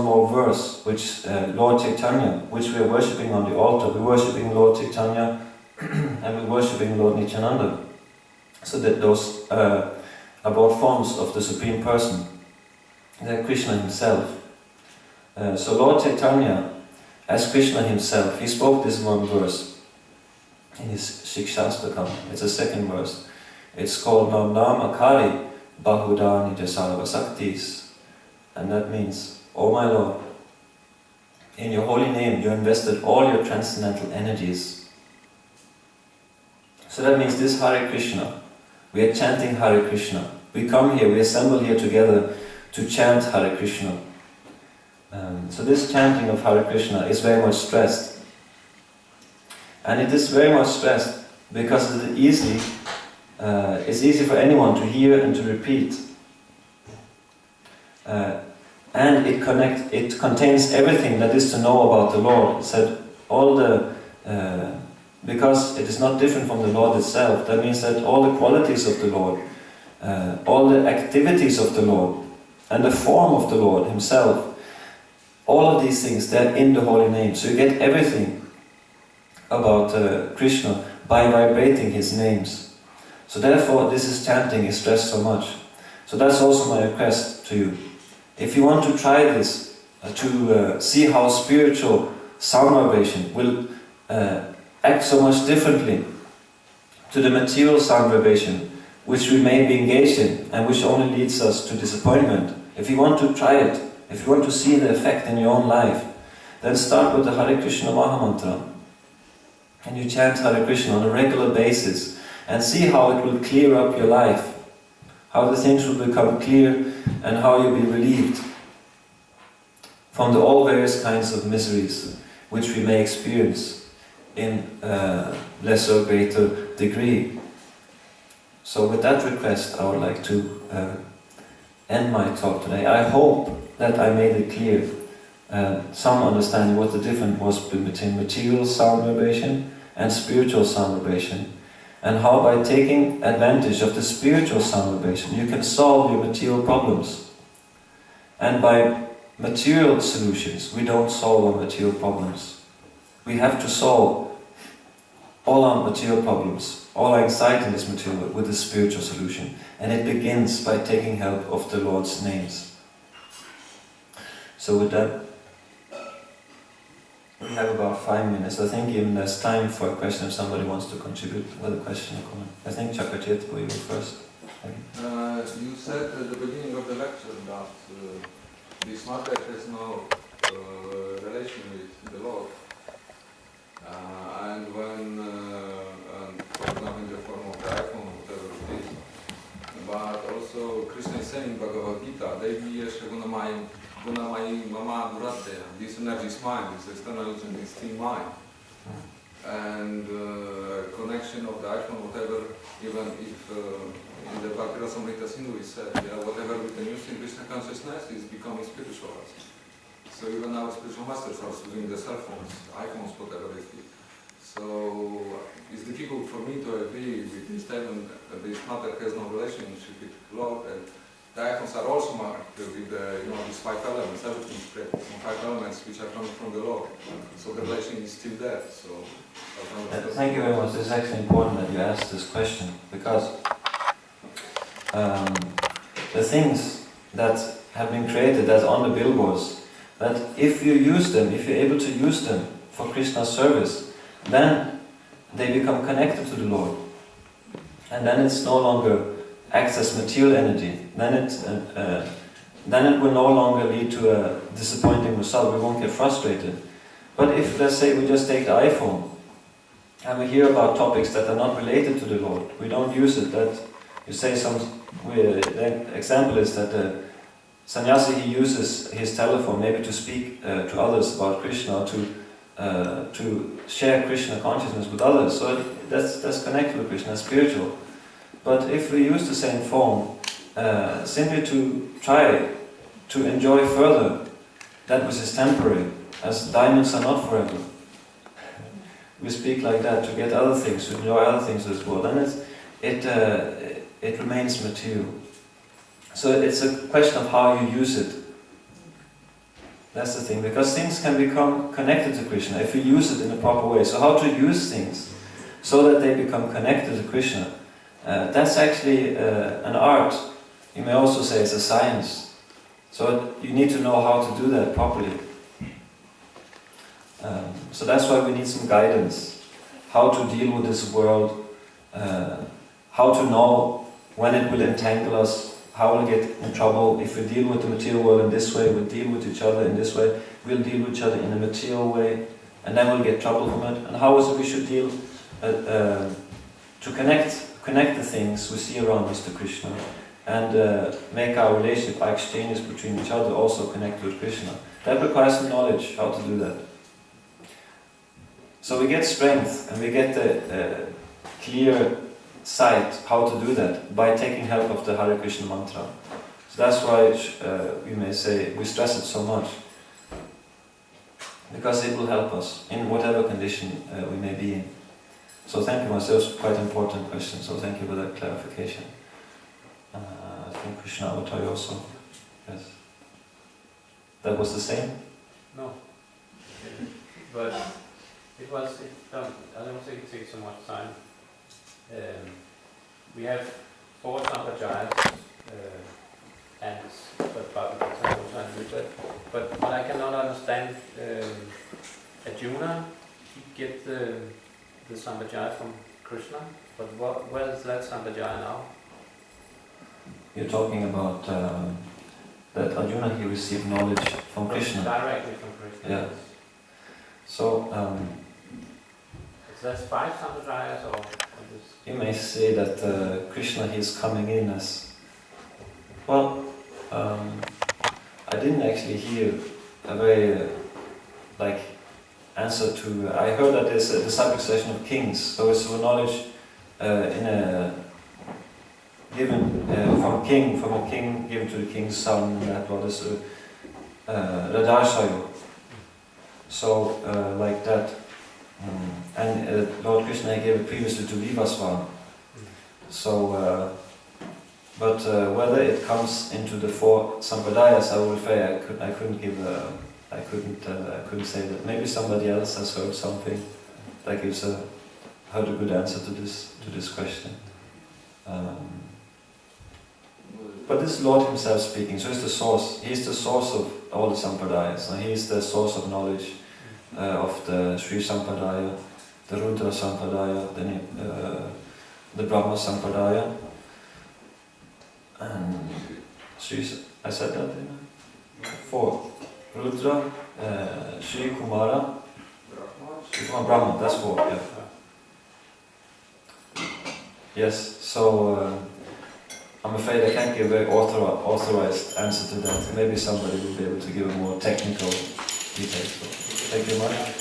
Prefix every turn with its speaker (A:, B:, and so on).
A: more verse, which Lord Chaitanya, which we are worshipping on the altar. We're worshipping Lord Chaitanya and we're worshipping Lord Nityananda. So that those are both forms of the Supreme Person. They're Krishna himself. So Lord Chaitanya, as Krishna himself, he spoke this one verse in his Shikshastakam. It's the second verse. It's called Nam Nam Akari Bahudani Jasarva Saktis. And that means, O my Lord, in your holy name you invested all your transcendental energies. So that means this Hare Krishna, we are chanting Hare Krishna. We come here, we assemble here together to chant Hare Krishna. So this chanting of Hare Krishna is very much stressed. And it is very much stressed because it's easy for anyone to hear and to repeat. And it contains everything that is to know about the Lord. It said because it is not different from the Lord itself, that means that all the qualities of the Lord, all the activities of the Lord, and the form of the Lord himself, all of these things, they're in the holy name. So you get everything about Krishna by vibrating his names. So therefore this chanting is stressed so much. So that's also my request to you. If you want to try this, to see how spiritual sound vibration will act so much differently to the material sound vibration which we may be engaged in and which only leads us to disappointment. If you want to try it, if you want to see the effect in your own life, then start with the Hare Krishna Mahamantra. And you chant Hare Krishna on a regular basis and see how it will clear up your life, how the things will become clear and how you'll be relieved from all various kinds of miseries which we may experience in lesser or greater degree. So with that request, I would like to end my talk today. I hope that I made it clear, some understanding what the difference was between material sound vibration and spiritual sound vibration, and how by taking advantage of the spiritual sound vibration you can solve your material problems. And by material solutions, we don't solve our material problems. We have to solve all our material problems, all our anxiety in this material with a spiritual solution. And it begins by taking help of the Lord's names. So with that, we have about 5 minutes. I think even there's time for a question if somebody wants to contribute with a question or comment. I think Chakratit, were you first?
B: You said at the beginning of the lecture that this matter has no relation with the Lord. And when, for example, in the form of the iPhone, whatever it is, but also Krishna is saying in Bhagavad Gita, Devi Yesha Gunamai Mama Durate, this energy is mine, this external illusion is still mine. And connection of the iPhone, whatever, even if in the Bhakti Rasamrita Sindhu is said, whatever we can use in Krishna consciousness is becoming spiritual. So even our spiritual masters are using the cell phones, iPhones, whatever it is. So it's difficult for me to agree with this statement that this matter has no relationship with Lord. And the iPhones are also marked with these 5 elements, everything is created from 5 elements which are coming from the Lord. So the relation is still there. So
A: thank you very much. It's actually important that you asked this question, because the things that have been created as on the billboards, that if you use them, if you're able to use them for Krishna's service, then they become connected to the Lord. And then it's no longer acts as material energy. Then it will no longer lead to a disappointing result. We won't get frustrated. But if, let's say, we just take the iPhone and we hear about topics that are not related to the Lord, we don't use it. That you say the example is that the sannyasi, he uses his telephone maybe to speak to others about Krishna, to share Krishna consciousness with others. So that's connected with Krishna, spiritual. But if we use the same phone simply to try to enjoy further that which is temporary, as diamonds are not forever, we speak like that to get other things, to enjoy other things of this world, then it remains material. So it's a question of how you use it. That's the thing, because things can become connected to Krishna if we use it in a proper way. So how to use things so that they become connected to Krishna? That's actually an art. You may also say it's a science. So you need to know how to do that properly. So that's why we need some guidance. How to deal with this world, how to know when it will entangle us, how we'll get in trouble. If we deal with the material world in this way, we'll deal with each other in this way, we'll deal with each other in a material way, and then we'll get trouble from it. And how is it we should deal to connect the things we see around us to Krishna, and make our relationship, our exchanges between each other also connect with Krishna. That requires some knowledge how to do that. So we get strength and we get the clear sight how to do that by taking help of the Hare Krishna mantra. So that's why we may say we stress it so much, because it will help us in whatever condition we may be in. So thank you, Master. It's quite an important question, so thank you for that clarification. I think Krishna Avatar also. Yes. That was the same?
C: No. But I don't think it takes so much time. We have 4 Sampradayas, and but what I cannot understand, Arjuna, he get the Sampradaya from Krishna, but where is that Sampradaya now?
A: You're talking about that Arjuna, he received knowledge from Krishna.
C: Directly from Krishna.
A: Yeah. So,
C: that's 5 Sampradayas, or
A: you may say that Krishna, he is coming in as... Well, I didn't actually hear a very answer to... I heard that there's a disciple session of kings, so it's a knowledge given from a king given to the king's son, that was Radharshayo. So, like that. And Lord Krishna gave it previously to Vivaswan. So, but whether it comes into the 4 Sampradayas, I will say I couldn't say that. Maybe somebody else has heard something that heard a good answer to this question. But this is Lord Himself speaking, so He's the source. He's the source of all the Sampradayas. And He's the source of knowledge of the Sri Sampradaya, the Rudra Sampradaya, the Brahma Sampradaya. And I said that, didn't I? 4. Rudra, Sri Kumara, Brahma, that's 4, yeah. Yes, so I'm afraid I can't give a very authorized answer to that. Maybe somebody will be able to give a more technical details. So, thank you very much.